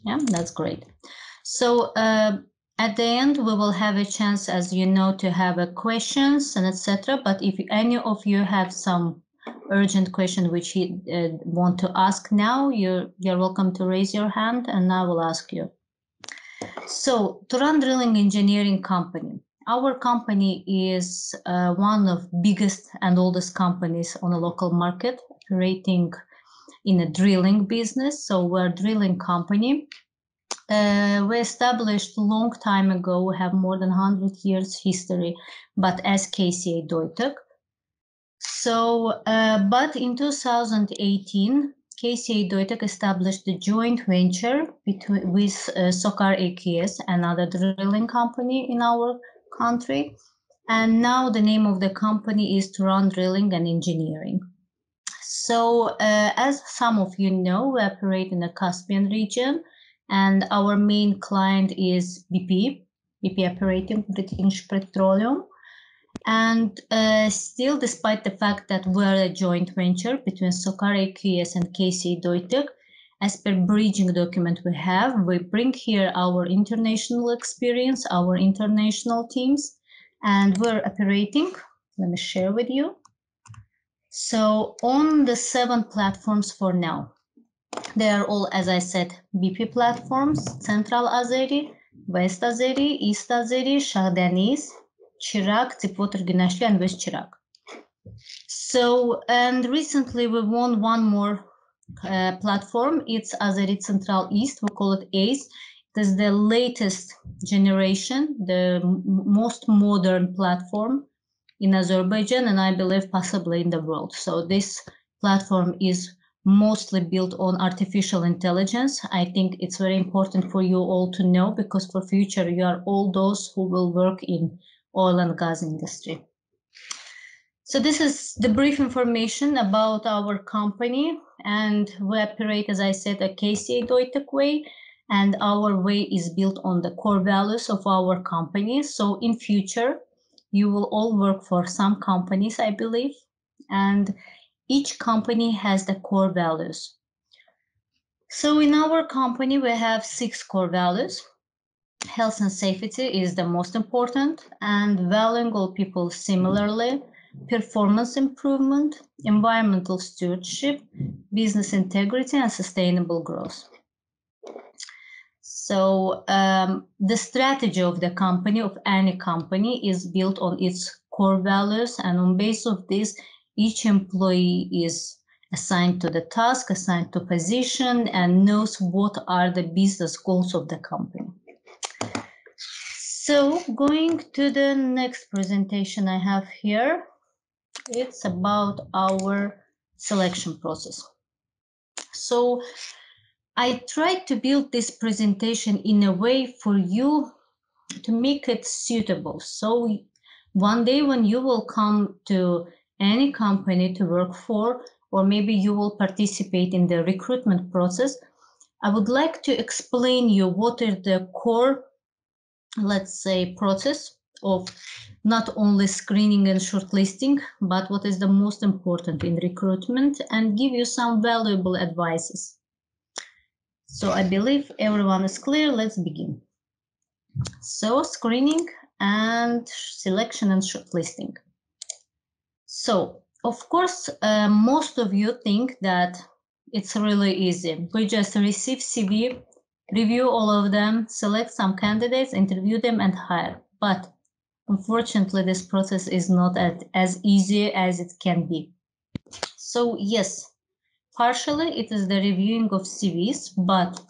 Yeah, that's great. So at the end, we will have a chance, as you know, to have a questions and etc. But if any of you have some urgent question which you want to ask now, you're welcome to raise your hand, and I will ask you. So Turan Drilling Engineering Company. Our company is one of biggest and oldest companies on a local market, operating in a drilling business. So we're a drilling company. We established a long time ago. We have more than 100 years history, but as KCA Deutag. So, but in 2018, KCA Deutag established a joint venture with SOCAR AQS, another drilling company in our country. And now the name of the company is Turan Drilling and Engineering. So, as some of you know, we operate in the Caspian region, and our main client is BP operating British Petroleum. And still, despite the fact that we're a joint venture between SOCAR AQS and KCA Deutag, as per bridging document we bring here our international experience, our international teams, and we're operating, let me share with you. So on the 7 platforms for now, they are all, as I said, BP platforms: Central Azeri, West Azeri, East Azeri, Shah Deniz, Chirag, Deepwater Güneşli, and West Chirag. So, and recently we won one more platform. It's Azeri Central East. We call it ACE. It is the latest generation, the most modern platform in Azerbaijan, and I believe possibly in the world. So this platform is mostly built on artificial intelligence. I think it's very important for you all to know, because for future you are all those who will work in oil and gas industry. So this is the brief information about our company, and we operate, as I said, a KCA Deutag way, and our way is built on the core values of our company. So in future, you will all work for some companies, I believe, and each company has the core values. So in our company, we have 6 core values. Health and safety is the most important, and valuing all people similarly, performance improvement, environmental stewardship, business integrity, and sustainable growth. So the strategy of the company, of any company, is built on its core values, and on base of this, each employee is assigned to the task, assigned to position, and knows what are the business goals of the company. So going to the next presentation I have here, it's about our selection process. So I tried to build this presentation in a way for you to make it suitable. So one day when you will come to any company to work for, or maybe you will participate in the recruitment process, I would like to explain you what are the core, let's say, process of not only screening and shortlisting, but what is the most important in recruitment, and give you some valuable advices. So I believe everyone is clear. Let's begin. So screening and selection and shortlisting. So of course, most of you think that it's really easy. We just receive CV, review all of them, select some candidates, interview them, and hire. But unfortunately, this process is not as easy as it can be. So yes, partially it is the reviewing of CVs, but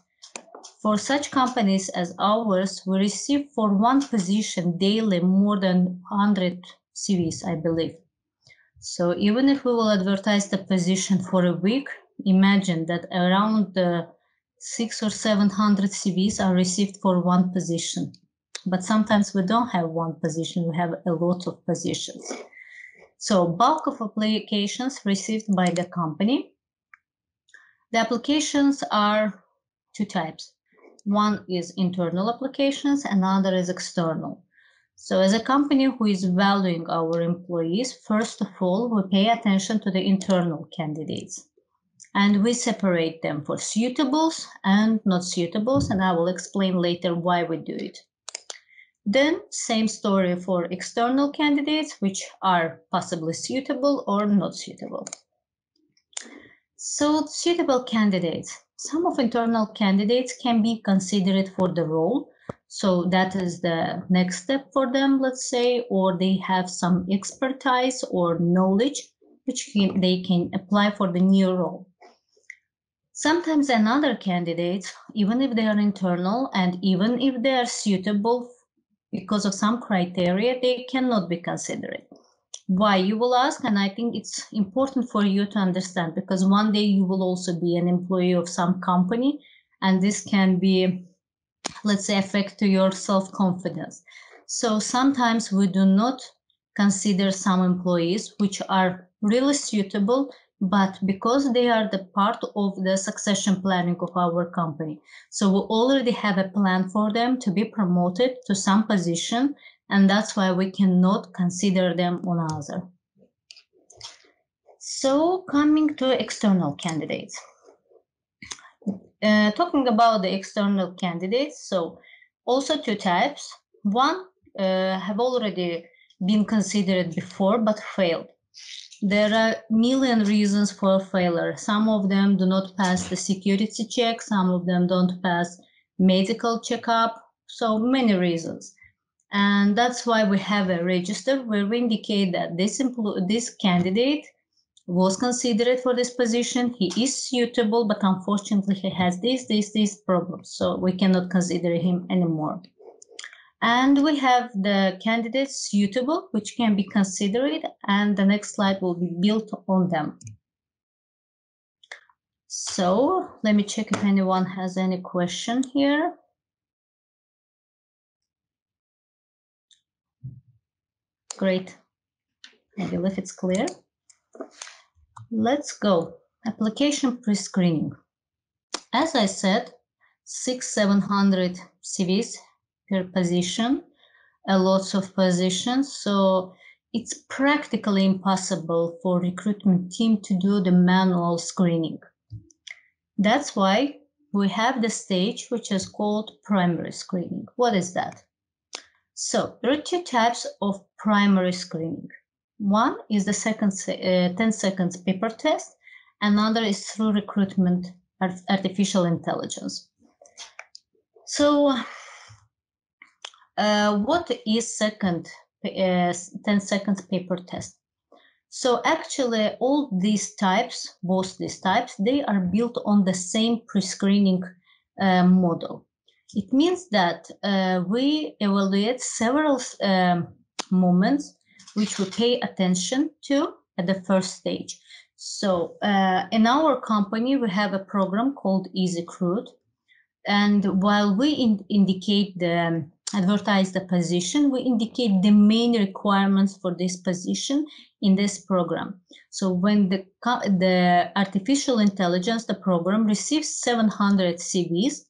for such companies as ours, we receive for one position daily more than 100 CVs, I believe. So even if we will advertise the position for a week, imagine that around 600 or 700 CVs are received for one position. But sometimes we don't have one position, we have a lot of positions. So bulk of applications received by the company. The applications are 2 types. One is internal applications, another is external. So as a company who is valuing our employees, first of all, we pay attention to the internal candidates. And we separate them for suitables and not suitables, and I will explain later why we do it. Then same story for external candidates, which are possibly suitable or not suitable. So suitable candidates. Some of internal candidates can be considered for the role. So that is the next step for them, let's say, or they have some expertise or knowledge which they can apply for the new role. Sometimes another candidate, even if they are internal and even if they are suitable because of some criteria, they cannot be considered. Why, you will ask, and I think it's important for you to understand, because one day you will also be an employee of some company, and this can be, let's say, affect to your self-confidence. So sometimes we do not consider some employees which are really suitable, but because they are the part of the succession planning of our company. So we already have a plan for them to be promoted to some position, and that's why we cannot consider them on other. So coming to external candidates. Talking about the external candidates, so also two types. One have already been considered before but failed. There are a million reasons for failure. Some of them do not pass the security check, some of them don't pass medical checkup, so many reasons. And that's why we have a register where we indicate that this candidate was considered for this position. He is suitable, but unfortunately he has these problems, so we cannot consider him anymore. And we have the candidates suitable, which can be considered, and the next slide will be built on them. So let me check if anyone has any question here. Great. I believe it's clear. Let's go. Application pre-screening. As I said, 600-700 CVs per position, a lot of positions, so it's practically impossible for recruitment team to do the manual screening. That's why we have the stage which is called primary screening. What is that? So there are two types of primary screening. One is the 10 seconds paper test. Another is through recruitment artificial intelligence. So what is 10 seconds paper test? So actually all these types, both these types, they are built on the same pre-screening model. It means that we evaluate several moments which we pay attention to at the first stage. So in our company, we have a program called EasyCruit. And while we advertise the position, we indicate the main requirements for this position in this program. So when the artificial intelligence, the program, receives 700 CVs,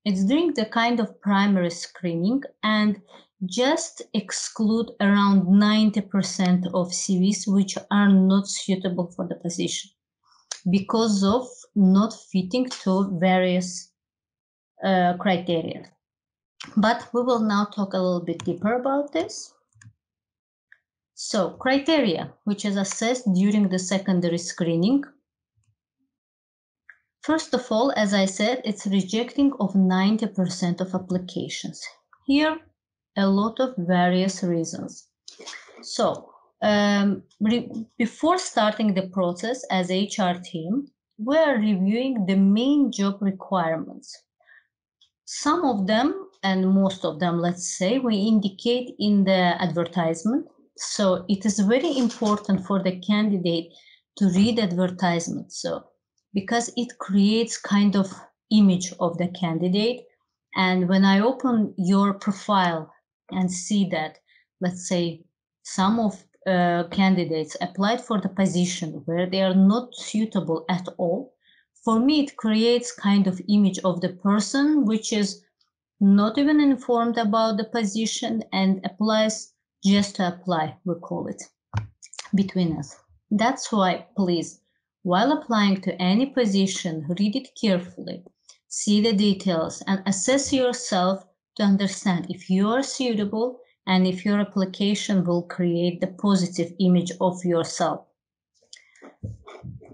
it's doing the kind of primary screening and just exclude around 90% of CVs which are not suitable for the position because of not fitting to various criteria. But we will now talk a little bit deeper about this. So criteria, which is assessed during the secondary screening. First of all, as I said, it's rejecting of 90% of applications. Here, a lot of various reasons. So before starting the process as HR team, we are reviewing the main job requirements. Some of them, and most of them, let's say, we indicate in the advertisement. So it is very important for the candidate to read advertisement. So because it creates kind of image of the candidate. And when I open your profile and see that, let's say, some of candidates applied for the position where they are not suitable at all, for me, it creates kind of image of the person which is not even informed about the position and applies just to apply, we call it, between us. That's why, please, While applying to any position, read it carefully, see the details, and assess yourself to understand if you are suitable and if your application will create the positive image of yourself.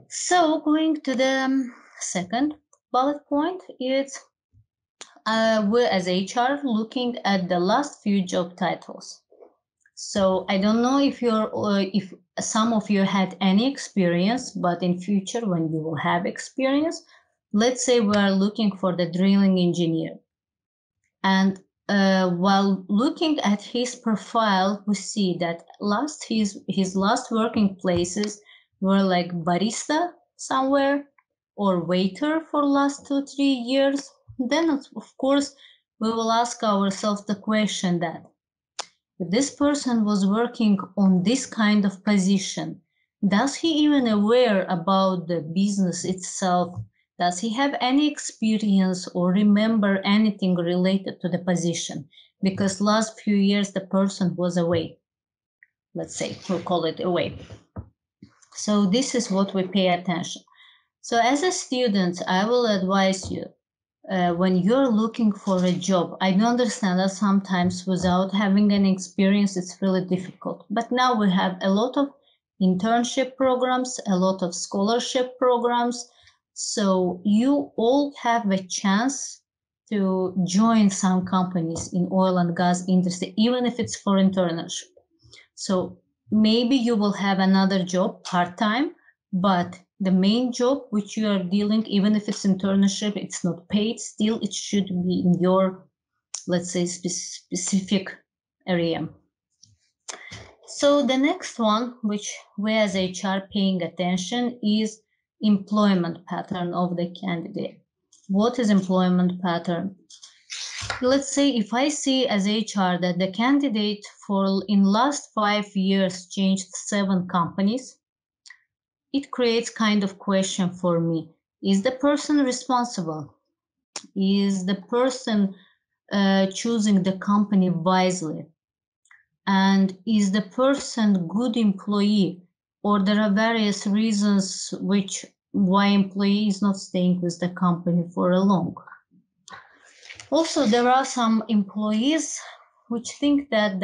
So going to the second bullet point is we're as HR looking at the last few job titles. So I don't know if some of you had any experience, but in future when you will have experience, let's say we are looking for the drilling engineer. And while looking at his profile, we see that his last working places were like barista somewhere or waiter for last 2-3 years. Then of course we will ask ourselves the question that if this person was working on this kind of position, does he even aware about the business itself? Does he have any experience or remember anything related to the position? Because last few years the person was away. Let's say we'll call it away. So this is what we pay attention. So as a student, I will advise you when you're looking for a job. I do understand that sometimes without having an experience, it's really difficult. But now we have a lot of internship programs, a lot of scholarship programs. So you all have a chance to join some companies in oil and gas industry, even if it's for internship. So maybe you will have another job part-time, but the main job which you are dealing, even if it's internship, it's not paid, still it should be in your, let's say, specific area. So the next one, which we as HR paying attention, is employment pattern of the candidate. What is employment pattern? Let's say if I see as HR that the candidate for in last 5 years changed 7 companies, it creates kind of question for me. Is the person responsible? Is the person choosing the company wisely? And is the person good employee? Or there are various reasons why employee is not staying with the company for a long. Also, there are some employees which think that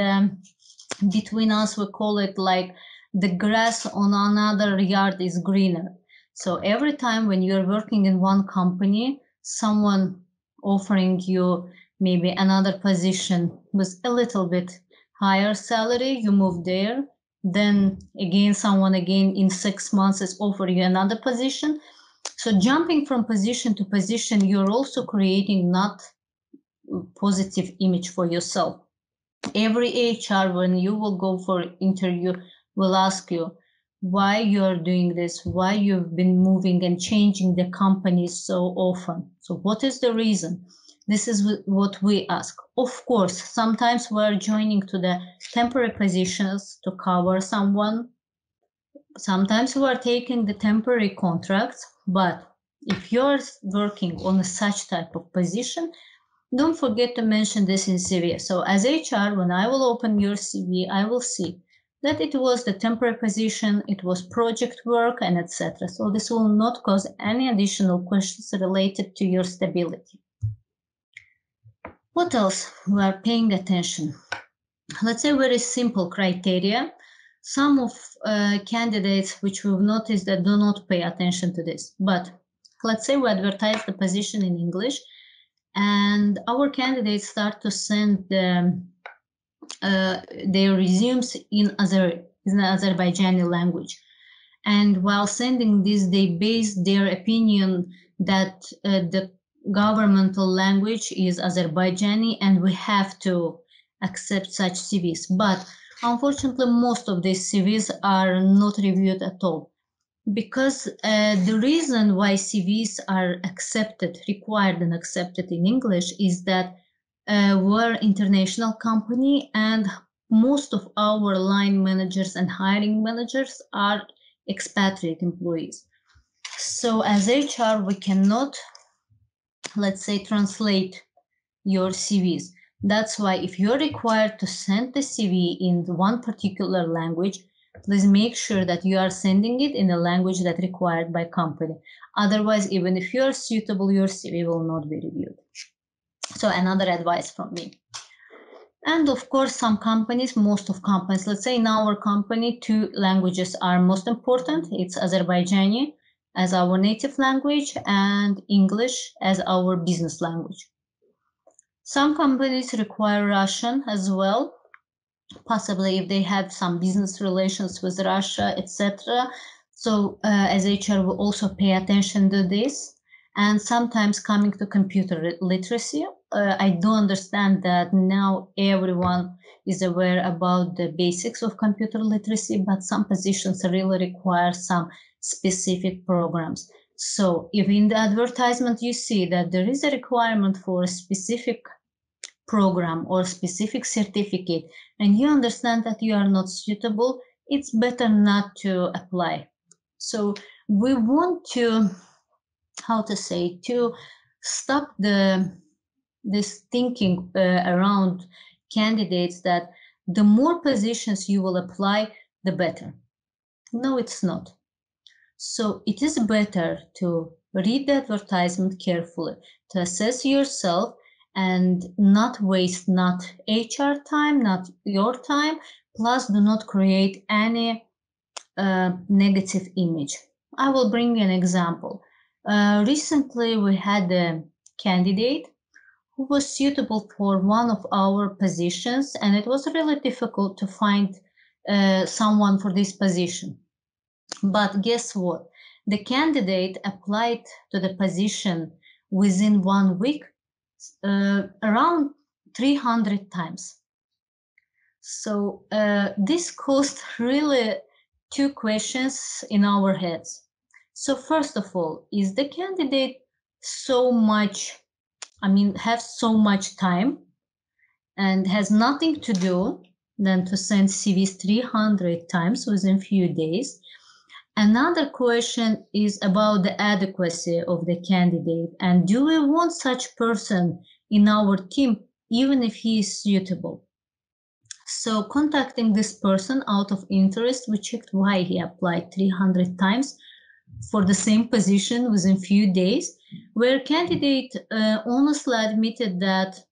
between us, we call it like the grass on another yard is greener. So every time when you're working in one company, someone offering you maybe another position with a little bit higher salary, you move there. Then again, someone again in 6 months is offering you another position. So jumping from position to position, you're also creating not positive image for yourself. Every HR, when you will go for interview, will ask you why you're doing this, why you've been moving and changing the company so often. So what is the reason? This is what we ask. Of course, sometimes we're joining to the temporary positions to cover someone. Sometimes we are taking the temporary contracts, but if you're working on such type of position, don't forget to mention this in CV. So as HR, when I will open your CV, I will see that it was the temporary position, it was project work, and etc. So this will not cause any additional questions related to your stability. What else we are paying attention? Let's say very simple criteria. Some of candidates which we've noticed that do not pay attention to this, but let's say we advertise the position in English, and our candidates start to send their resumes in Azerbaijani language. And while sending this, they base their opinion that the governmental language is Azerbaijani and we have to accept such CVs. But unfortunately, most of these CVs are not reviewed at all. Because the reason why CVs are required and accepted in English is that we're international company and most of our line managers and hiring managers are expatriate employees. So as HR, we cannot, let's say, translate your CVs. That's why if you're required to send the CV in one particular language, please make sure that you are sending it in a language that required by company. Otherwise, even if you are suitable, your CV will not be reviewed. So another advice from me. And of course, some companies, most of companies, let's say in our company, 2 languages are most important. It's Azerbaijani as our native language and English as our business language. Some companies require Russian as well, possibly if they have some business relations with Russia, etc. So as HR, we also pay attention to this. And sometimes coming to computer literacy, I do understand that now everyone is aware about the basics of computer literacy, but some positions really require some specific programs. So if in the advertisement you see that there is a requirement for a specific program or specific certificate and you understand that you are not suitable, it's better not to apply. So we want to, to stop this thinking around candidates that the more positions you will apply, the better. No, it's not. So it is better to read the advertisement carefully, to assess yourself and not waste not HR time, not your time, plus do not create any negative image. I will bring you an example. Recently, we had a candidate who was suitable for one of our positions, and it was really difficult to find someone for this position. But guess what? The candidate applied to the position within 1 week around 300 times. So this caused really 2 questions in our heads. So first of all, is the candidate have so much time and has nothing to do than to send CVs 300 times within few days? Another question is about the adequacy of the candidate, and do we want such person in our team even if he is suitable? So contacting this person out of interest, we checked why he applied 300 times for the same position within few days, where candidate honestly admitted that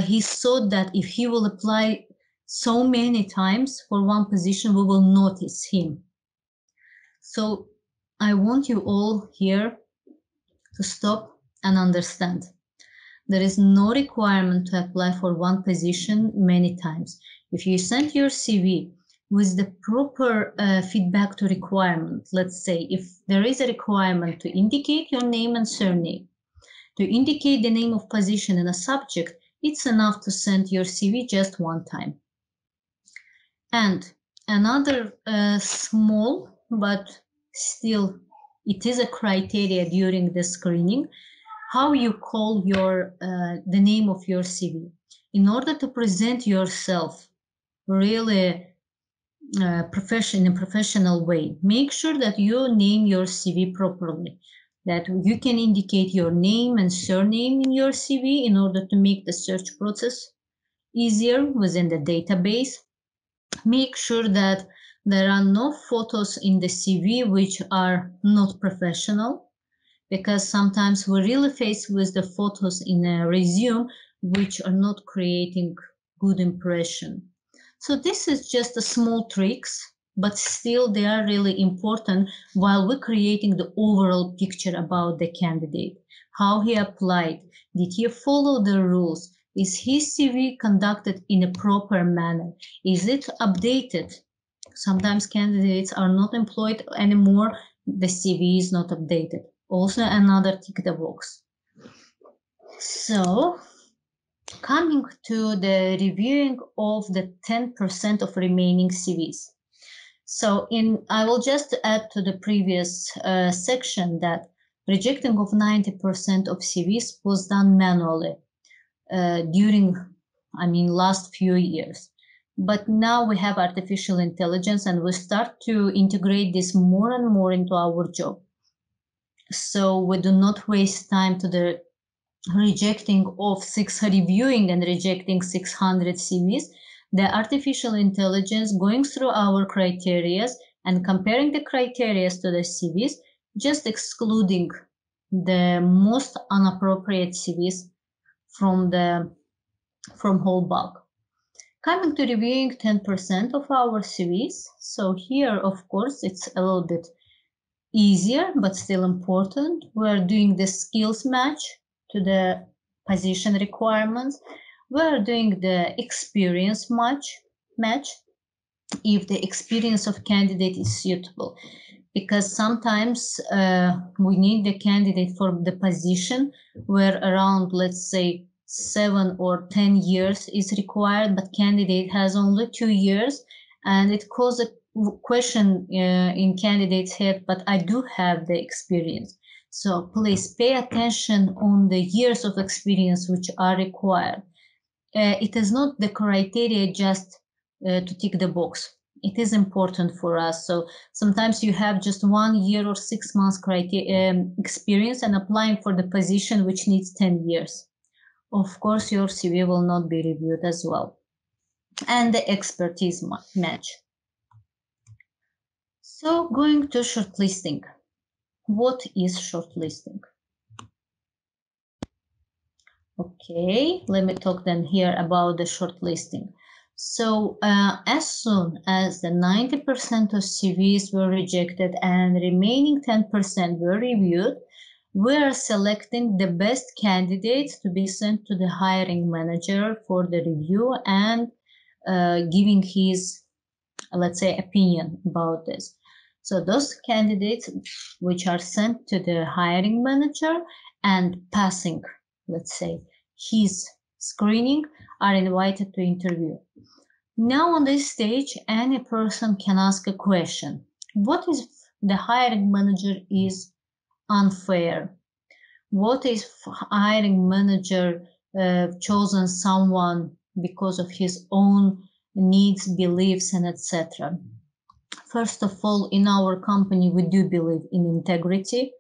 he thought that if he will apply so many times for one position, we will notice him. So I want you all here to stop and understand. There is no requirement to apply for one position many times. If you send your CV with the proper feedback to requirement, let's say if there is a requirement to indicate your name and surname, to indicate the name of position in a subject, it's enough to send your CV just 1 time. And another small, but still it is a criteria during the screening, how you call your the name of your CV. In order to present yourself really in a professional way, make sure that you name your CV properly, that you can indicate your name and surname in your CV in order to make the search process easier within the database. Make sure that there are no photos in the CV which are not professional, because sometimes we're really faced with the photos in a resume which are not creating good impression. So this is just a small tricks, but still they are really important while we're creating the overall picture about the candidate. How he applied, did he follow the rules? Is his CV conducted in a proper manner? Is it updated? Sometimes candidates are not employed anymore, the CV is not updated. Also another tick the box. So coming to the reviewing of the 10% of remaining CVs. So I will just add to the previous section that rejecting of 90% of CVs was done manually during, last few years. But now we have artificial intelligence and we start to integrate this more and more into our job. So we do not waste time to the reviewing and rejecting 600 CVs. the artificial intelligence going through our criteria and comparing the criteria to the CVs, just excluding the most inappropriate CVs from whole bulk. Coming to reviewing 10% of our CVs. So here, of course, it's a little bit easier, but still important. We're doing the skills match to the position requirements. We're doing the experience match if the experience of candidate is suitable, because sometimes we need the candidate for the position where around, let's say, 7 or 10 years is required, but candidate has only 2 years, and it causes a question in candidate's head, but I do have the experience. So please pay attention on the years of experience which are required. It is not the criteria just to tick the box. It is important for us. So sometimes you have just 1 year or 6 months experience and applying for the position which needs 10 years. Of course, your CV will not be reviewed as well. And the expertise match. So going to shortlisting. What is shortlisting? Okay, let me talk then here about the shortlisting. So as soon as the 90% of CVs were rejected and remaining 10% were reviewed, we are selecting the best candidates to be sent to the hiring manager for the review and giving his, let's say, opinion about this. So those candidates which are sent to the hiring manager and passing, let's say, his screening are invited to interview. Now on this stage, any person can ask a question. What if the hiring manager is unfair? What if hiring manager chosen someone because of his own needs, beliefs, and etc.? First of all, in our company, we do believe in integrity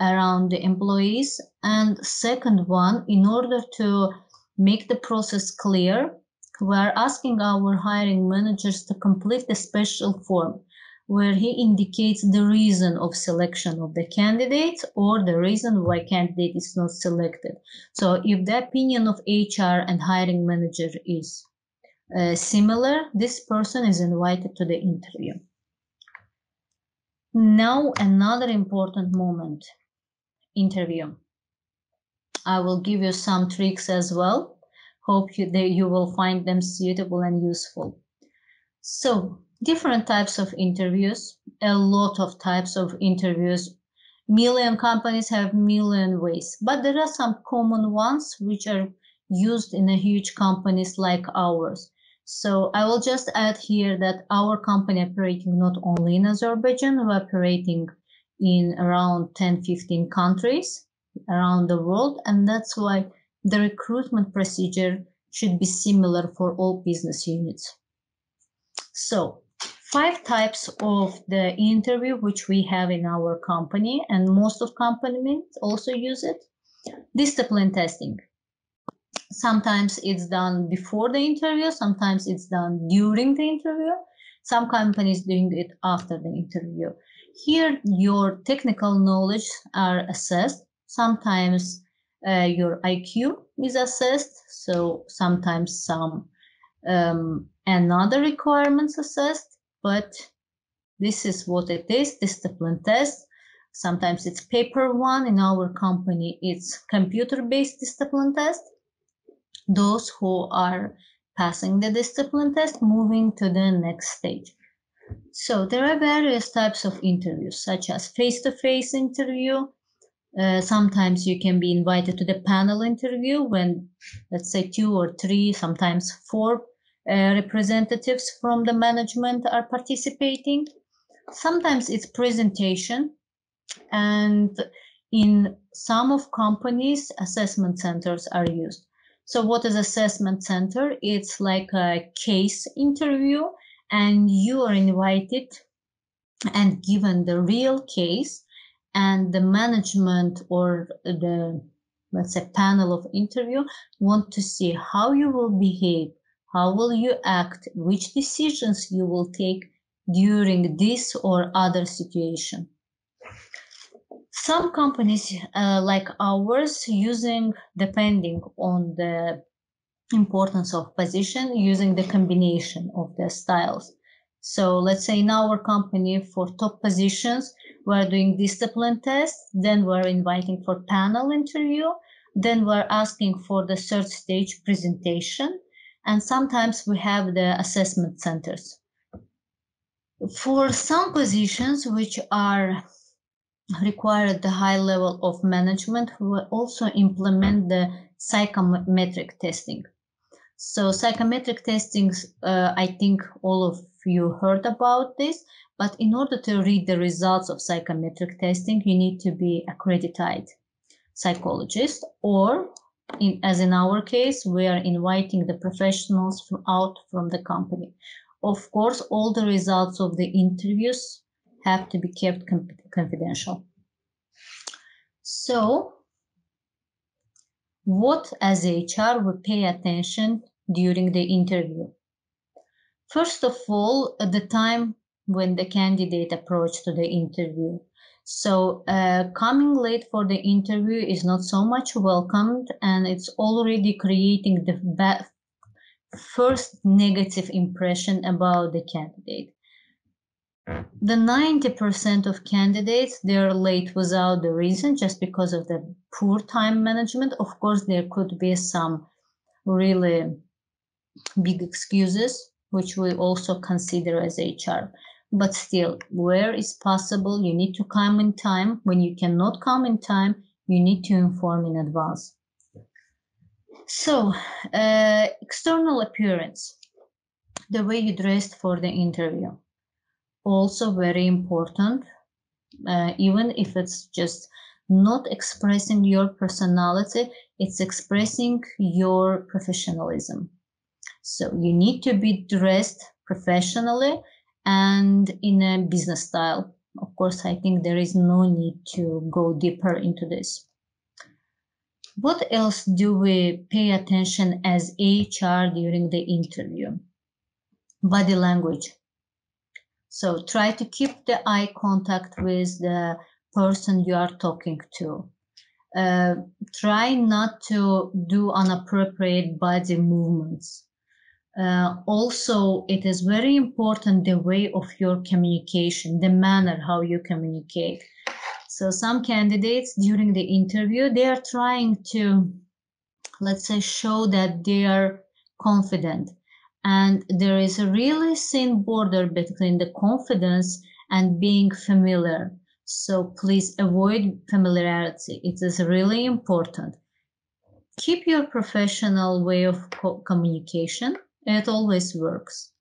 around the employees. And second one, in order to make the process clear, we're asking our hiring managers to complete the special form where he indicates the reason of selection of the candidate or the reason why candidate is not selected. So if the opinion of HR and hiring manager is similar, this person is invited to the interview. Now another important moment, interview. I will give you some tricks as well. Hope you will find them suitable and useful. So different types of interviews, a lot of types of interviews. Million companies have million ways, but there are some common ones which are used in a huge companies like ours. So I will just add here that our company operating not only in Azerbaijan, we're operating in around 10-15 countries around the world, and that's why the recruitment procedure should be similar for all business units. So 5 types of the interview which we have in our company, and most of companies also use it. Discipline testing. Sometimes it's done before the interview, sometimes it's done during the interview. Some companies doing it after the interview. Here your technical knowledge are assessed. Sometimes your IQ is assessed, so sometimes some another requirements assessed, but this is what it is, discipline test. Sometimes it's paper one. In our company, it's computer-based discipline test. Those who are passing the discipline test moving to the next stage. So there are various types of interviews, such as face-to-face interview. Sometimes you can be invited to the panel interview when, let's say, 2 or 3, sometimes 4 representatives from the management are participating. Sometimes it's presentation, and in some of companies, assessment centers are used. So what is assessment center? It's like a case interview, and you are invited and given the real case, and the management or the, let's say, panel of interview want to see how you will behave, how will you act, which decisions you will take during this or other situation. Some companies like ours using, depending on the importance of position, using the combination of the styles. So let's say in our company for top positions, we're doing discipline tests, then we're inviting for panel interview, then we're asking for the third stage presentation, and sometimes we have the assessment centers. For some positions which are require the high level of management, we will also implement the psychometric testing. So psychometric testings, I think all of you heard about this, but in order to read the results of psychometric testing, you need to be accredited psychologist, or as in our case, we are inviting the professionals out from the company. Of course, all the results of the interviews have to be kept confidential. So, what as HR we pay attention during the interview? First of all, at the time when the candidate approached to the interview. So coming late for the interview is not so much welcomed, and it's already creating the first negative impression about the candidate. The 90% of candidates, they're late without the reason, just because of the poor time management. Of course, there could be some really big excuses, which we also consider as HR. But still, where is possible, you need to come in time. When you cannot come in time, you need to inform in advance. So, external appearance, the way you dressed for the interview, also very important, even if it's just not expressing your personality, it's expressing your professionalism. So you need to be dressed professionally and in a business style. Of course, I think there is no need to go deeper into this. What else do we pay attention as HR during the interview? Body language. So try to keep the eye contact with the person you are talking to. Try not to do inappropriate body movements. Also, it is very important the way of your communication, the manner how you communicate. So some candidates during the interview, they are trying to, let's say, show that they are confident. And there is a really thin border between the confidence and being familiar. So please avoid familiarity. It is really important. Keep your professional way of communication. It always works.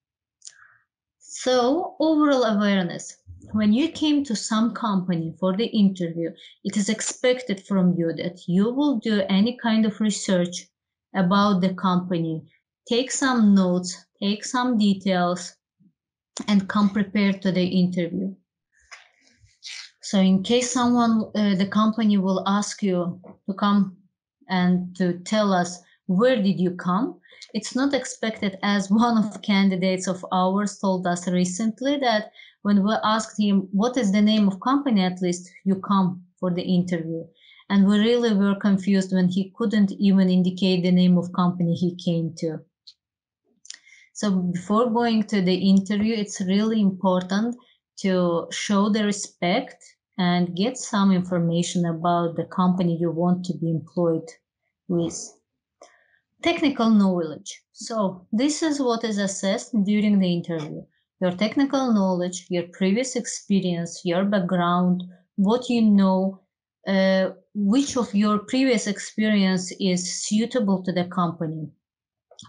So overall awareness. When you came to some company for the interview, it is expected from you that you will do any kind of research about the company. Take some notes, take some details, and come prepared to the interview. So in case someone, the company will ask you to come and to tell us, where did you come? It's not expected, as one of the candidates of ours told us recently, that when we asked him, what is the name of company, at least you come for the interview. And we really were confused when he couldn't even indicate the name of company he came to. So before going to the interview, it's really important to show the respect and get some information about the company you want to be employed with. Technical knowledge. So this is what is assessed during the interview. Your technical knowledge, your previous experience, your background, what you know, which of your previous experience is suitable to the company,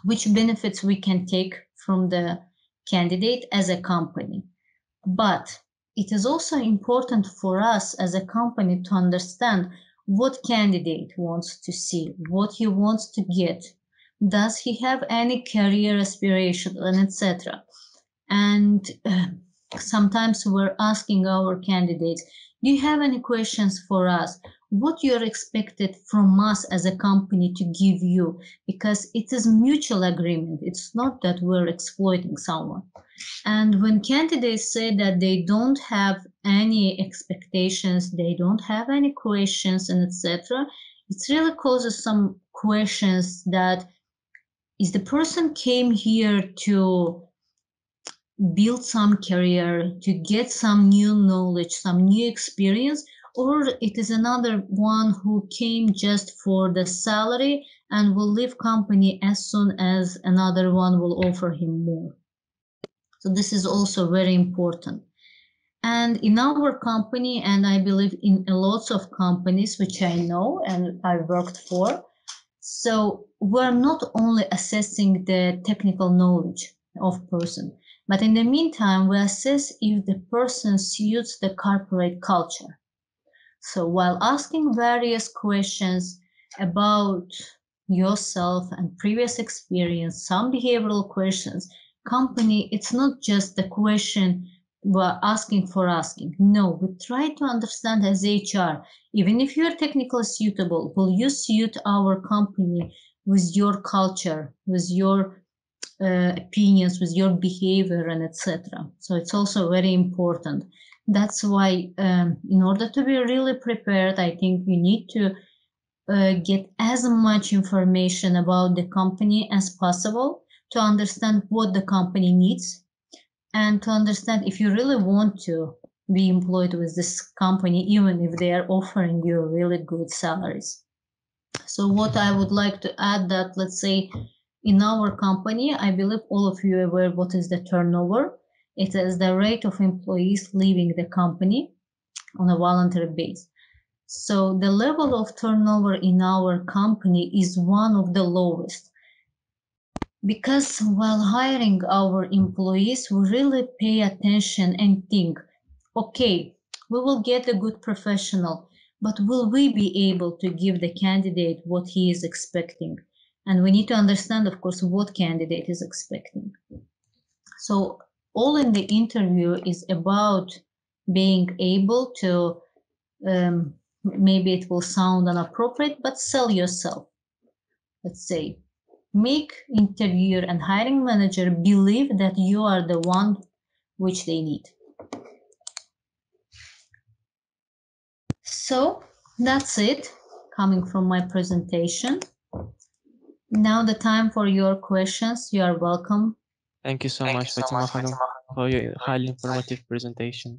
which benefits we can take from the candidate as a company. But it is also important for us as a company to understand what candidate wants to see, what he wants to get. Does he have any career aspiration, and etc. And sometimes we're asking our candidates, do you have any questions for us? what you're expected from us as a company to give you, because it is mutual agreement. It's not that we're exploiting someone. And when candidates say that they don't have any expectations, they don't have any questions, and etc., it really causes some questions that is the person came here to build some career, to get some new knowledge, some new experience, or it is another one who came just for the salary and will leave company as soon as another one will offer him more. So this is also very important. And in our company, and I believe in a lots of companies which I know and I worked for, so we're not only assessing the technical knowledge of person, but in the meantime, we assess if the person suits the corporate culture. So while asking various questions about yourself and previous experience, some behavioral questions, company, it's not just the question we're asking for asking. No, we try to understand as HR, even if you're technically suitable, will you suit our company with your culture, with your opinions, with your behavior, and etc. So it's also very important. That's why, in order to be really prepared, I think you need to get as much information about the company as possible to understand what the company needs and to understand if you really want to be employed with this company, even if they are offering you really good salaries. So what I would like to add that, let's say, in our company, I believe all of you are aware what is the turnover. It is the rate of employees leaving the company on a voluntary basis. So the level of turnover in our company is one of the lowest. Because while hiring our employees, we really pay attention and think, okay, we will get a good professional, but will we be able to give the candidate what he is expecting? And we need to understand, of course, what candidate is expecting. So all in the interview is about being able to, maybe it will sound inappropriate, but sell yourself. Let's say, make interviewer and hiring manager believe that you are the one which they need. So that's it, coming from my presentation. Now the time for your questions. You are welcome. Thank you so much, Fatima, for your highly informative presentation.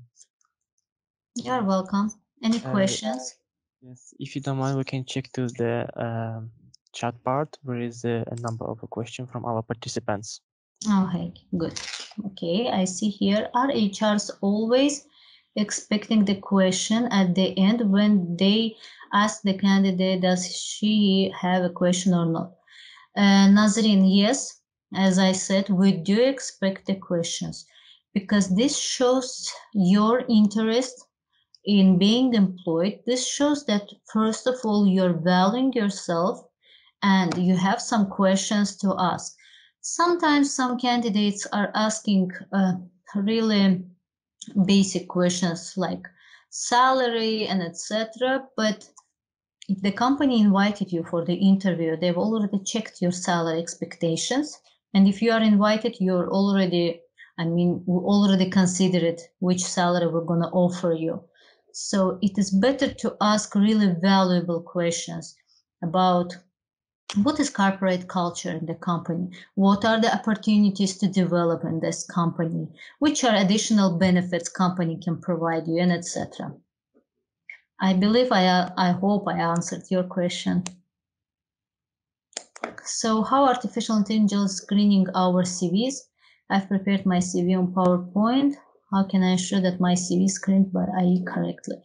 You are welcome. Any questions? Yes, if you don't mind, we can check to the chat part where is a number of questions from our participants. Okay, good. Okay, I see here. Are HRs always expecting the question at the end when they ask the candidate, does she have a question or not? Nazrin, yes, as I said, we do expect the questions because this shows your interest in being employed. This shows that, first of all, you're valuing yourself and you have some questions to ask. Sometimes some candidates are asking really basic questions like salary and etc. But if the company invited you for the interview, they've already checked your salary expectations. And if you are invited, you're already, we already considered which salary we're going to offer you. So it is better to ask really valuable questions about what is corporate culture in the company? What are the opportunities to develop in this company? Which are additional benefits company can provide you, and etc. I believe I hope I answered your question. So how artificial intelligence screening our CVs? I've prepared my CV on PowerPoint. How can I ensure that my CV is screened by AI correctly?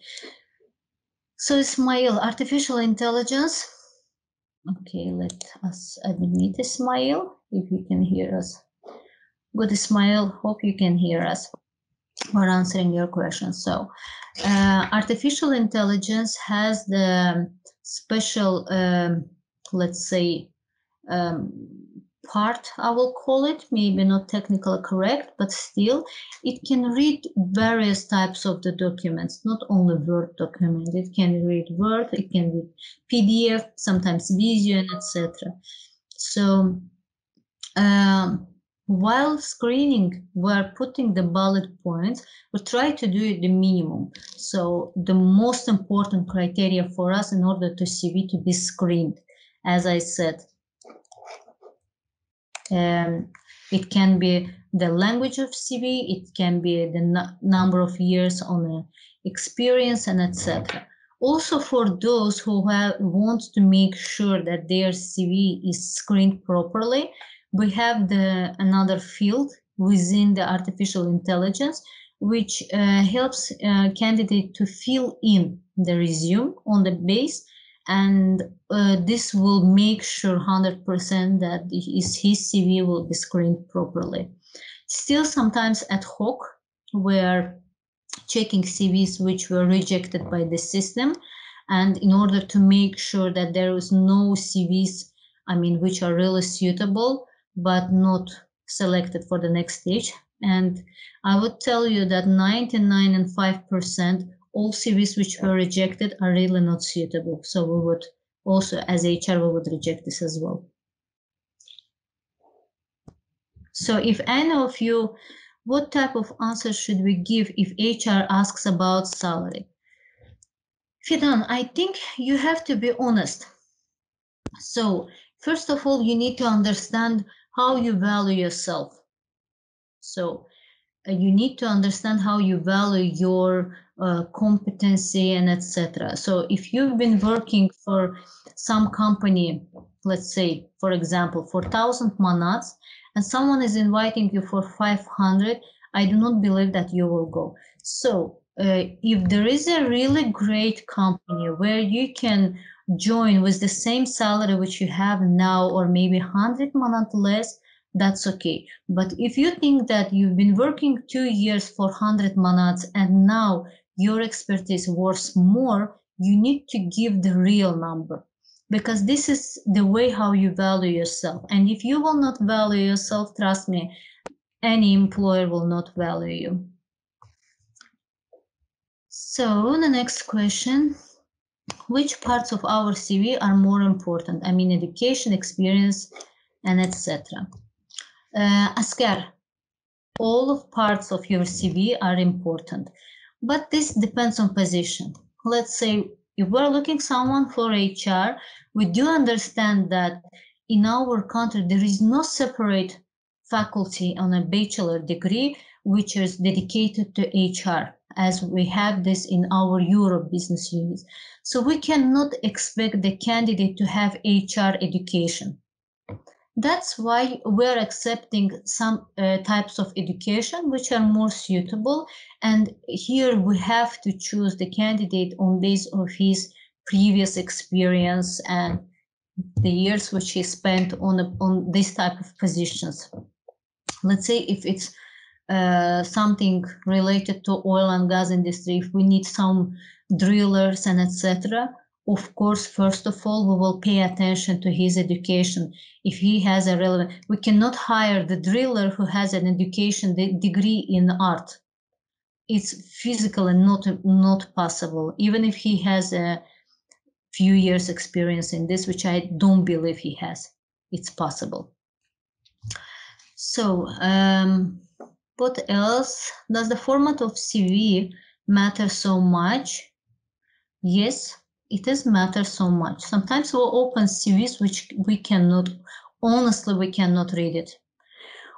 So Ismail, artificial intelligence. Okay, let us admit Ismail, if you can hear us. Good, Ismail, hope you can hear us. We're answering your question. So artificial intelligence has the special, let's say, part, I will call it, maybe not technically correct, but still, it can read various types of the documents, not only Word document. It can read Word, it can read PDF, sometimes Visio, etc. So while screening, we're putting the bullet points, we try to do it the minimum. So the most important criteria for us in order to CV to be screened, as I said, it can be the language of CV, it can be the number of years on experience, and etc. Also, for those who want to make sure that their CV is screened properly, we have another field within the artificial intelligence, which helps candidate to fill in the resume on the base, and this will make sure 100% that his CV will be screened properly. Still, sometimes ad hoc, we're checking CVs which were rejected by the system, and in order to make sure that there is no CVs, which are really suitable but not selected for the next stage. And I would tell you that 99.5% all CVs which were rejected are really not suitable. So we would also, as HR, we would reject this as well. So if any of you, what type of answer should we give if HR asks about salary? Fidan, I think you have to be honest. So first of all, you need to understand how you value yourself. So you need to understand how you value your competency and etc. So if you've been working for some company, let's say, for example, for 1,000 manats, and someone is inviting you for 500, I do not believe that you will go. So if there is a really great company where you can join with the same salary which you have now, or maybe 100 manat less, that's okay. But if you think that you've been working 2 years for 100 manats and now your expertise worth more, you need to give the real number, because this is the way how you value yourself. And if you will not value yourself, trust me, any employer will not value you. So the next question, which parts of our CV are more important? Education, experience, and etc. Asker, all of parts of your CV are important, but this depends on position. Let's say if we're looking someone for HR, we do understand that in our country there is no separate faculty on a bachelor degree which is dedicated to HR, as we have this in our Europe business unit. So we cannot expect the candidate to have HR education. That's why we're accepting some types of education which are more suitable. And here we have to choose the candidate on basis of his previous experience and the years which he spent on this type of positions. Let's say if it's something related to oil and gas industry, if we need some drillers and etc., of course, first of all, we will pay attention to his education. If he has a relevant, we cannot hire the driller who has an education degree in art. It's physical and not possible, even if he has a few years experience in this, which I don't believe he has. It's possible. So what else? Does the format of CV matter so much? Yes, it does matter so much. Sometimes we'll open CVs which we cannot read it.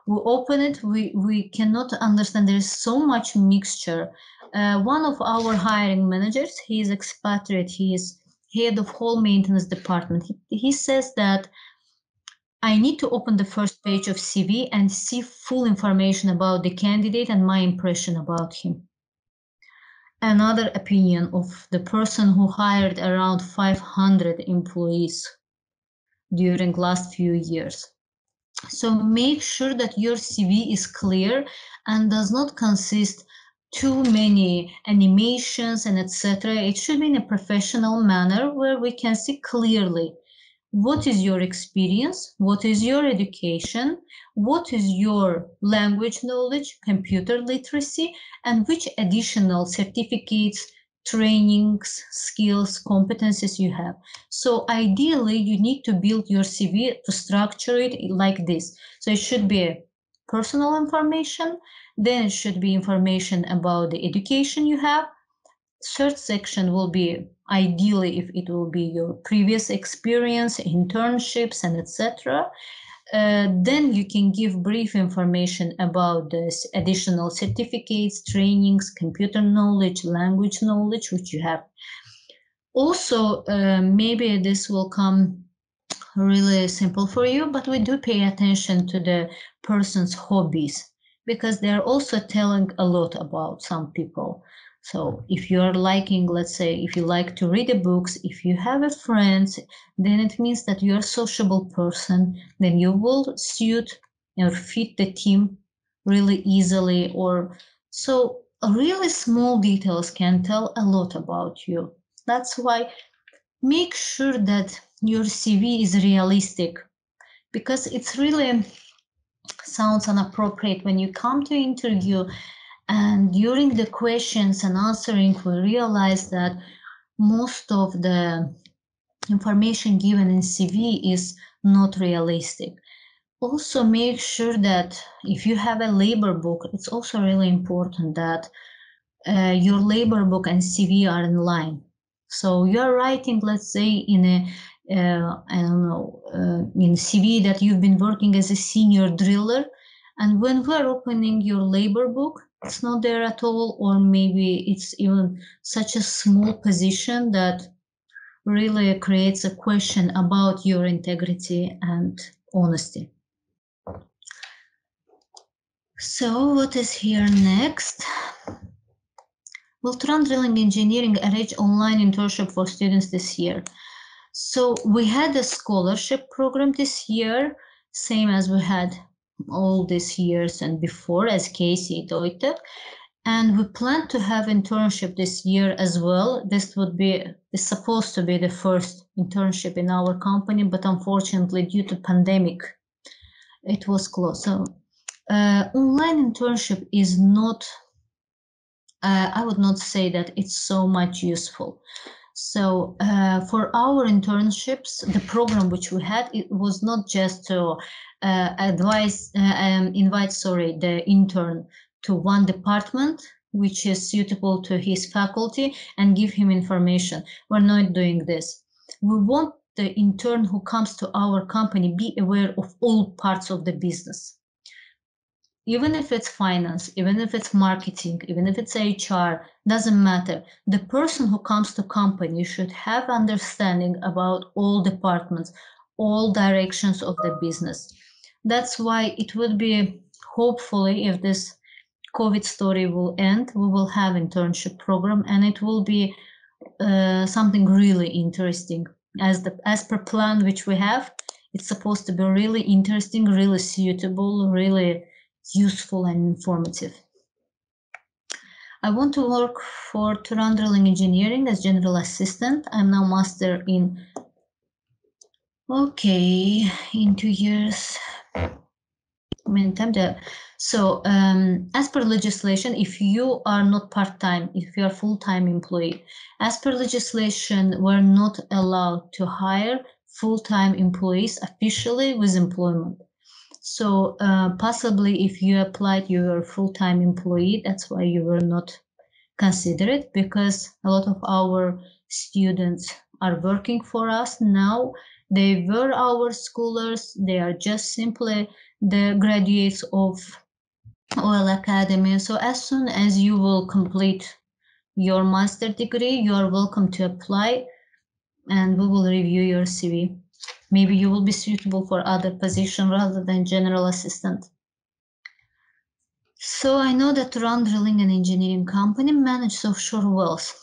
We open it, we cannot understand. There is so much mixture. One of our hiring managers, he is expatriate, he is head of whole maintenance department. He says that I need to open the first page of CV and see full information about the candidate and my impression about him. Another opinion of the person who hired around 500 employees during last few years. So make sure that your CV is clear and does not consist too many animations and etc. It should be in a professional manner where we can see clearly what is your experience, what is your education, what is your language knowledge, computer literacy, and which additional certificates, trainings, skills, competencies you have. So ideally, you need to build your CV to structure it like this. So it should be personal information, then it should be information about the education you have. Third section will be ideally if it will be your previous experience, internships, and etc. Then you can give brief information about this additional certificates, trainings, computer knowledge, language knowledge, which you have. Also, maybe this will come really simple for you, but we do pay attention to the person's hobbies because they're also telling a lot about some people. So if you're liking, let's say, if you like to read the books, if you have a friend, then it means that you're a sociable person, then you will suit or fit the team really easily. Or so really small details can tell a lot about you. That's why make sure that your CV is realistic, because it's really sounds inappropriate when you come to interview and during the questions and answering we realize that most of the information given in CV is not realistic. Also make sure that if you have a labor book, it's also really important that your labor book and CV are in line. So you're writing, let's say, in a I don't know, in CV that you've been working as a senior driller, and when we're opening your labor book, it's not there at all, or maybe it's even such a small position that really creates a question about your integrity and honesty. So what is here next? Will Tran Drilling Engineering arrange online internship for students this year? So we had a scholarship program this year, same as we had all these years and before as Casey Deutek. And we plan to have internship this year as well. This would be is supposed to be the first internship in our company, but unfortunately due to pandemic, it was closed. So online internship is not I would not say that it's so much useful. So for our internships, the program which we had, it was not just to invite, the intern to one department which is suitable to his faculty and give him information. We're not doing this. We want the intern who comes to our company be aware of all parts of the business, even if it's finance, even if it's marketing, even if it's HR, doesn't matter. The person who comes to company should have understanding about all departments, all directions of the business. That's why it would be, hopefully, if this COVID story will end, we will have internship program and it will be something really interesting. As per plan which we have, it's supposed to be really interesting, really suitable, really useful and informative. I want to work for Turan Drilling Engineering as general assistant. I'm now master in, in 2 years. So as per legislation, if you are not part-time, if you are full-time employee, as per legislation, we're not allowed to hire full-time employees officially with employment. So possibly if you applied, you were a full-time employee, that's why you were not considered, because a lot of our students are working for us now. They were our scholars, they are just simply the graduates of Oil Academy. So as soon as you will complete your master degree, you are welcome to apply and we will review your CV. Maybe you will be suitable for other position rather than general assistant. So I know that Turan Drilling and Engineering Company manages offshore wells.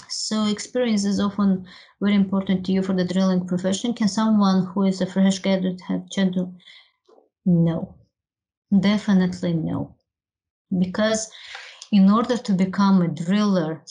So experience is often very important to you for the drilling profession. Can someone who is a fresh graduate have general? No, definitely no. Because in order to become a driller,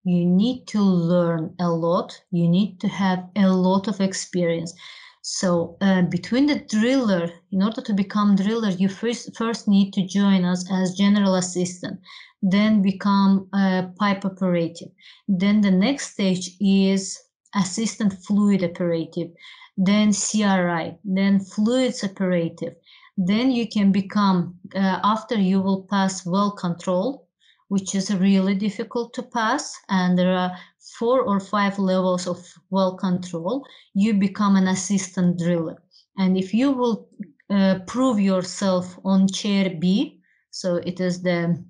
You need to learn a lot. You need to have a lot of experience. So between the driller, in order to become driller, you first need to join us as general assistant, then become a pipe operative. Then the next stage is assistant fluid operative, then CRI, then fluids operative. Then you can become, after you will pass well control, which is really difficult to pass, and there are 4 or 5 levels of well control, you become an assistant driller. And if you will prove yourself on chair B, so it is the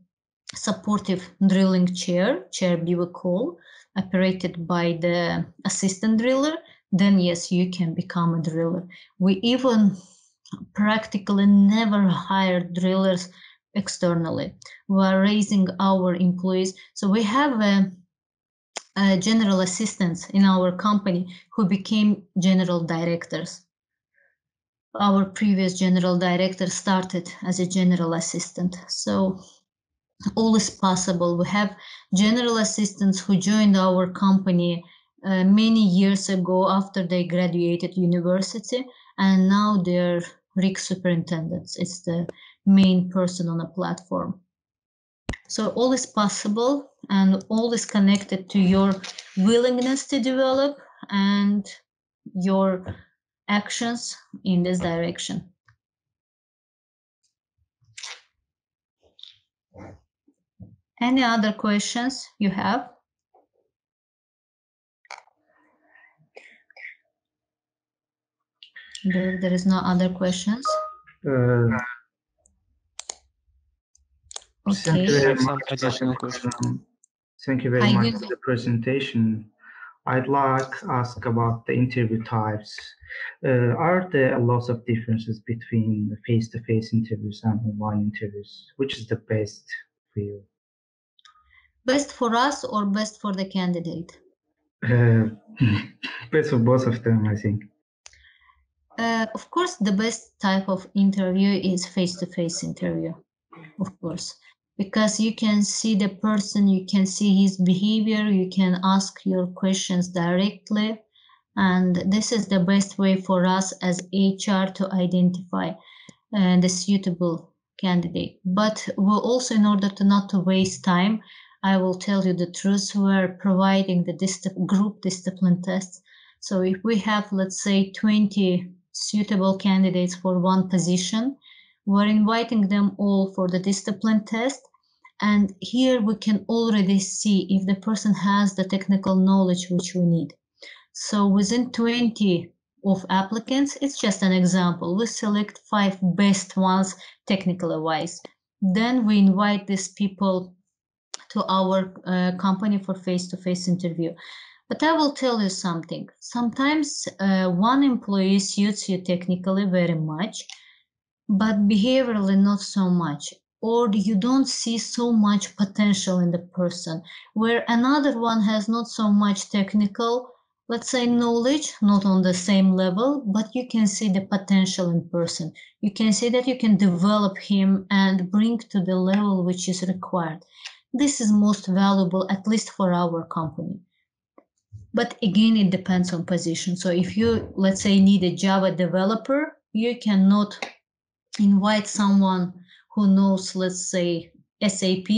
supportive drilling chair B we call, operated by the assistant driller, then yes, you can become a driller. We even practically never hire drillers externally. We are raising our employees. So we have general assistants in our company who became general directors. Our previous general director started as a general assistant. So all is possible. We have general assistants who joined our company many years ago after they graduated university, and now they're rig superintendents. It's the main person on a platform. So all is possible, and all is connected to your willingness to develop and your actions in this direction. Any other questions you have? There is no other questions. Thank you We very have some much, additional Fatima. questions. Thank you very much for the presentation. I'd like to ask about the interview types. Are there a lot of differences between the face-to-face interviews and online interviews? Which is the best for you? Best for us or best for the candidate? Best for both of them, I think. Of course, the best type of interview is face-to-face interview, of course, because you can see the person, you can see his behavior, you can ask your questions directly, and this is the best way for us as HR to identify the suitable candidate. But we also, in order to not to waste time, I will tell you the truth, we are providing the group discipline tests. So if we have, let's say, 20 suitable candidates for one position, we're inviting them all for the discipline test. And here we can already see if the person has the technical knowledge which we need. So within 20 of applicants, it's just an example. We select 5 best ones technically wise. Then we invite these people to our company for face-to-face interview. But I will tell you something. Sometimes one employee suits you technically very much, but behaviorally not so much. Or you don't see so much potential in the person, where another one has not so much technical, let's say, knowledge, not on the same level, but you can see the potential in person. You can see that you can develop him and bring to the level which is required. This is most valuable, at least for our company. But again, it depends on position. So if you, let's say, need a Java developer, you cannot invite someone who knows, let's say, SAP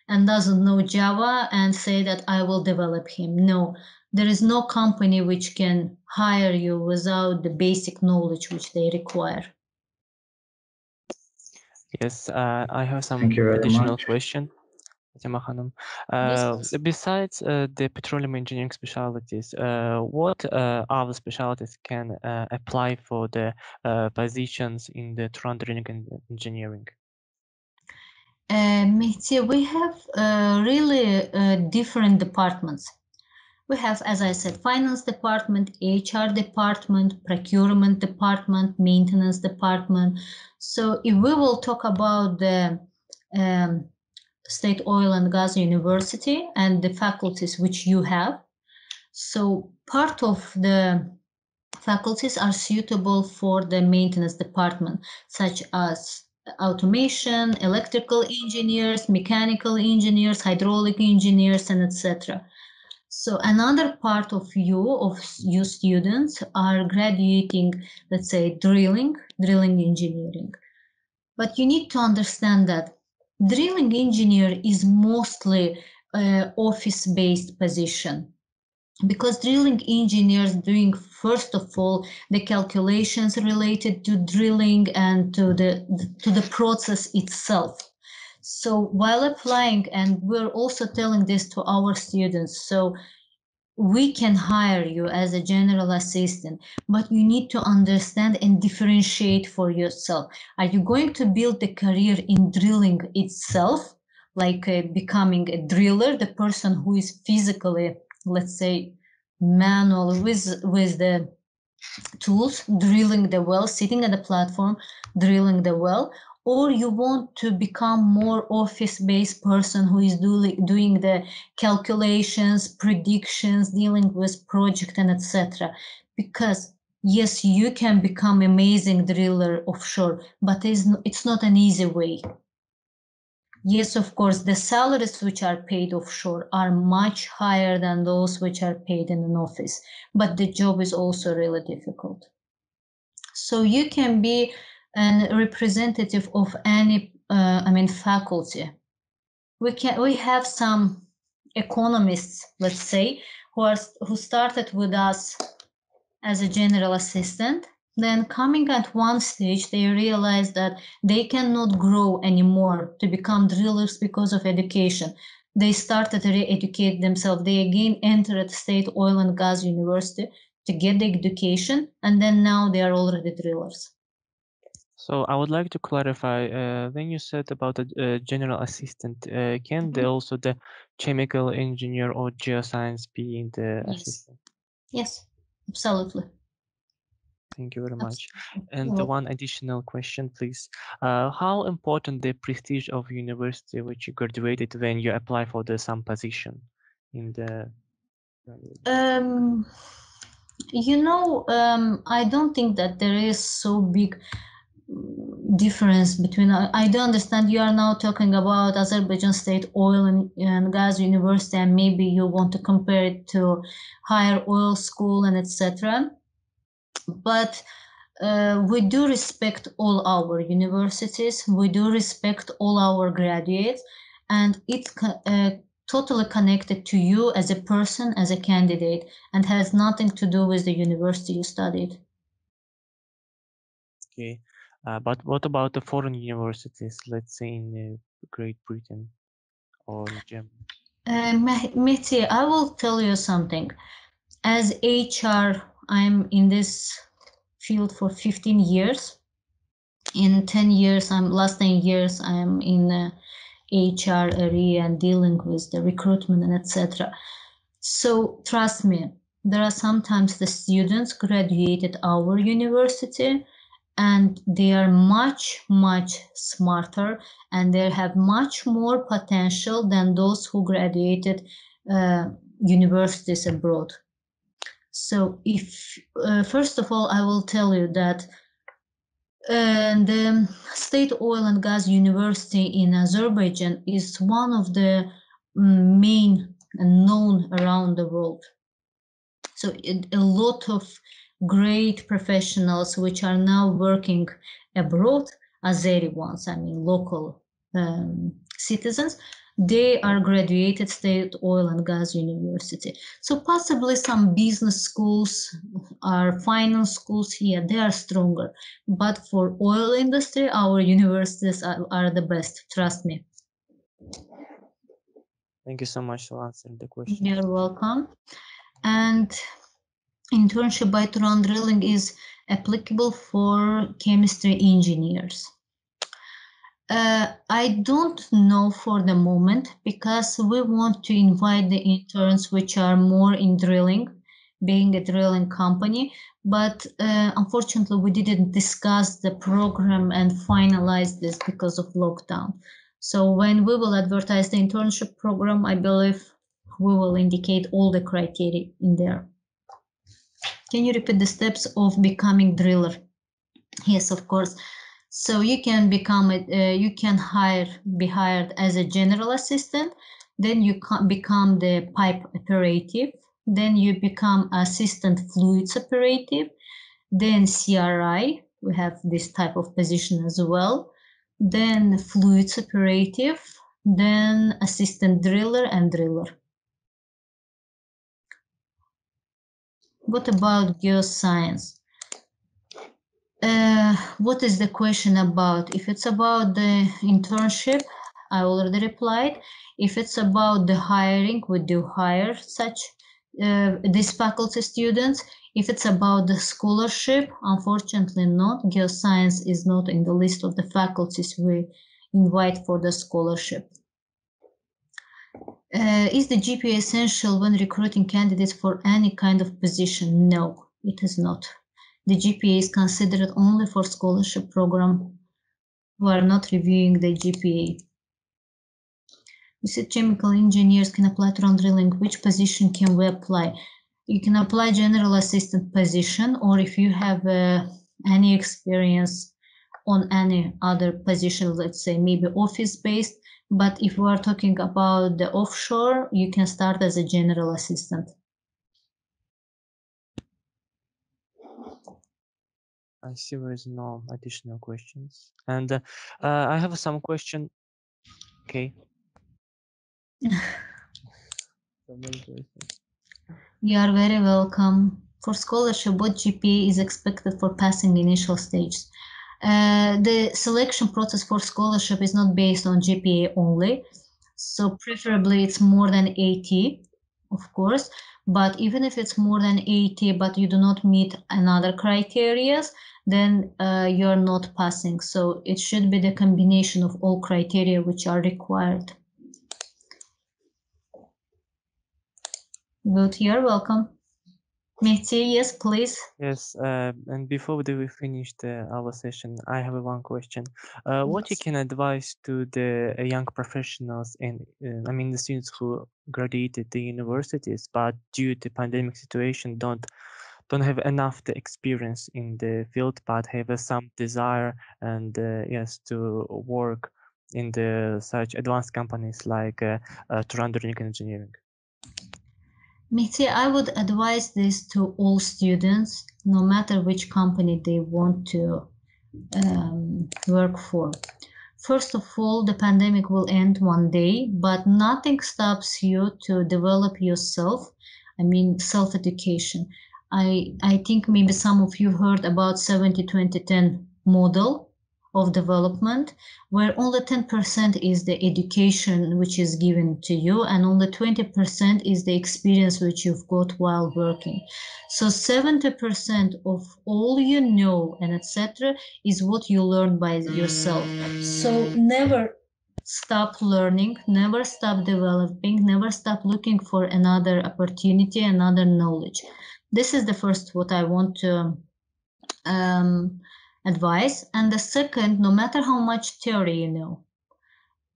and doesn't know Java and say that I will develop him. No, there is no company which can hire you without the basic knowledge which they require. Yes, I have some Thank you very additional much. question, Fatima Hanım. Yes. Besides the petroleum engineering specialties, what other specialties can apply for the positions in the drilling and engineering? Mehdi, we have really different departments. We have, as I said, finance department, HR department, procurement department, maintenance department. So if we will talk about the State Oil and Gas University and the faculties which you have, so part of the faculties are suitable for the maintenance department, such as automation, electrical engineers, mechanical engineers, hydraulic engineers, and etc. So another part of you students are graduating, let's say, drilling engineering. But you need to understand that drilling engineer is mostly office-based position, because drilling engineers doing, first of all, the calculations related to drilling and to the process itself. So while applying, and we're also telling this to our students, so we can hire you as a general assistant, but you need to understand and differentiate for yourself. Are you going to build a career in drilling itself, like becoming a driller, the person who is physically, let's say, manual with the tools, drilling the well, sitting at the platform, drilling the well, or you want to become more office-based person who is doing the calculations, predictions, dealing with project and etc. Because yes, you can become amazing driller offshore, but it's not an easy way. Yes, of course, the salaries which are paid offshore are much higher than those which are paid in an office, but the job is also really difficult. So you can be a representative of any, faculty. We have some economists, let's say, who started with us as a general assistant. Then coming at one stage, they realized that they cannot grow anymore to become drillers because of education. They started to re-educate themselves. They again entered State Oil and Gas University to get the education, and then now they are already drillers. So I would like to clarify, when you said about the general assistant, can also the chemical engineer or geoscience be in the assistant? Yes, absolutely. Thank you very much. And one additional question, please. How important the prestige of university which you graduated when you apply for some position in the? I don't think that there is so big difference between. I don't understand. You are now talking about Azerbaijan State Oil and Gas University, and maybe you want to compare it to higher oil school and etc. But we do respect all our universities. We do respect all our graduates, and it's totally connected to you as a person, as a candidate, and has nothing to do with the university you studied. Okay, but what about the foreign universities, let's say in Great Britain or in Germany? Mehdi, I will tell you something. As HR, I'm in this field for 15 years. In 10 years, last 10 years, I'm in HR area and dealing with the recruitment and etc. So trust me, there are sometimes the students graduated our university and they are much, much smarter and they have much more potential than those who graduated universities abroad. So if, first of all, I will tell you that the State Oil and Gas University in Azerbaijan is one of the main and known around the world. So a lot of great professionals which are now working abroad, Azeri ones, local citizens, they are graduated State Oil and Gas University. So possibly some business schools or finance schools here, they are stronger. But for oil industry, our universities are the best, trust me. Thank you so much for answering the question. You're welcome. And internship by Turan Drilling is applicable for chemistry engineers. I don't know for the moment because we want to invite the interns which are more in drilling, being a drilling company, but unfortunately we didn't discuss the program and finalize this because of lockdown. So when we will advertise the internship program, I believe we will indicate all the criteria in there. Can you repeat the steps of becoming driller? Yes, of course. So you can become you can be hired as a general assistant. then you become the pipe operative, then you become assistant fluids operative, then CRI, we have this type of position as well, then fluids operative, then assistant driller and driller. What about geoscience? What is the question about? If it's about the internship, I already replied. If it's about the hiring, we do hire such these faculty students. If it's about the scholarship, unfortunately not. Geoscience is not in the list of the faculties we invite for the scholarship. Is the GPA essential when recruiting candidates for any kind of position? No, it is not. The GPA is considered only for scholarship program. We are not reviewing the GPA. You said chemical engineers can apply to drone drilling. Which position can we apply? You can apply general assistant position, or if you have any experience on any other position, let's say maybe office-based, but if we are talking about the offshore, you can start as a general assistant. I see there is no additional questions. And I have some question. Okay. You are very welcome. For scholarship, what GPA is expected for passing initial stages? The selection process for scholarship is not based on GPA only. So preferably it's more than 80, of course. But even if it's more than 80, but you do not meet another criteria, then you're not passing. So it should be the combination of all criteria which are required. Good, you're welcome. Mehdi, yes, please. Yes, and before we finish our session, I have one question. What you can advise to the young professionals and I mean the students who graduated the universities, but due to pandemic situation don't have enough the experience in the field, but have some desire and yes to work in the such advanced companies like drilling engineering. Mehdi, I would advise this to all students, no matter which company they want to work for. First of all, the pandemic will end one day, but nothing stops you to develop yourself. I mean, self-education. I think maybe some of you heard about 70-20-10 model of development, where only 10% is the education which is given to you and only 20% is the experience which you've got while working. So 70% of all you know and etc. is what you learn by yourself. So never stop learning, never stop developing, never stop looking for another opportunity, another knowledge. This is the first what I want to advice. And the second, no matter how much theory you know,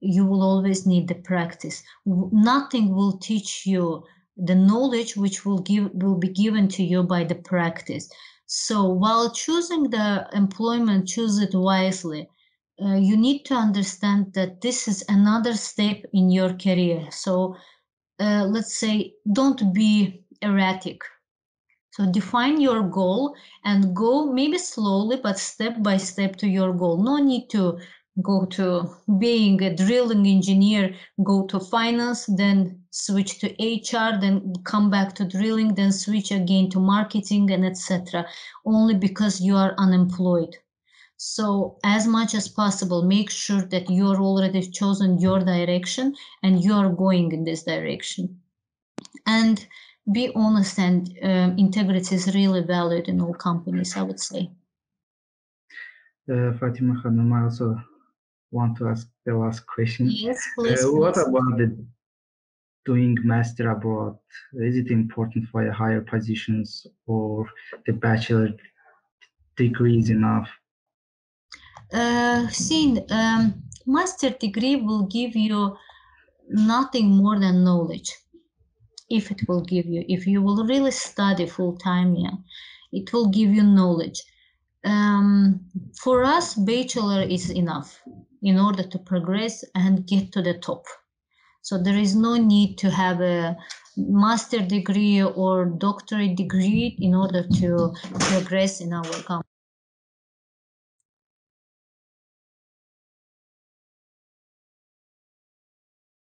you will always need the practice. Nothing will teach you the knowledge which will be given to you by the practice. So while choosing the employment, choose it wisely. You need to understand that this is another step in your career. So let's say don't be erratic. So define your goal and go maybe slowly, but step by step to your goal. No need to go to being a drilling engineer, go to finance, then switch to HR, then come back to drilling, then switch again to marketing and etc. Only because you are unemployed. So as much as possible, make sure that you're already chosen your direction and you're going in this direction. And be honest, and integrity is really valued in all companies, I would say. Fatima Hanım, I also want to ask the last question. Yes, please. What about doing master abroad? Is it important for your higher positions, or the bachelor degree is enough? Master degree will give you nothing more than knowledge. If it will give you, if you will really study full time, yeah, it will give you knowledge. For us, bachelor is enough in order to progress and get to the top. So there is no need to have a master degree or doctorate degree in order to progress in our company.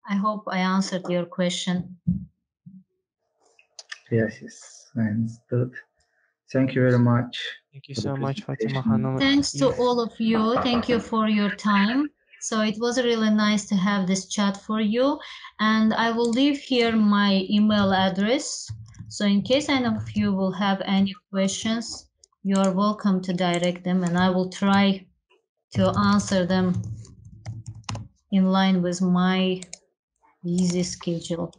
I hope I answered your question. Yes, I understood. Thank you very much. Thank you so much, Fatima Hanım. Thanks to all of you. Thank you for your time. So it was really nice to have this chat for you. And I will leave here my email address. So in case any of you will have any questions, you are welcome to direct them and I will try to answer them in line with my busy schedule.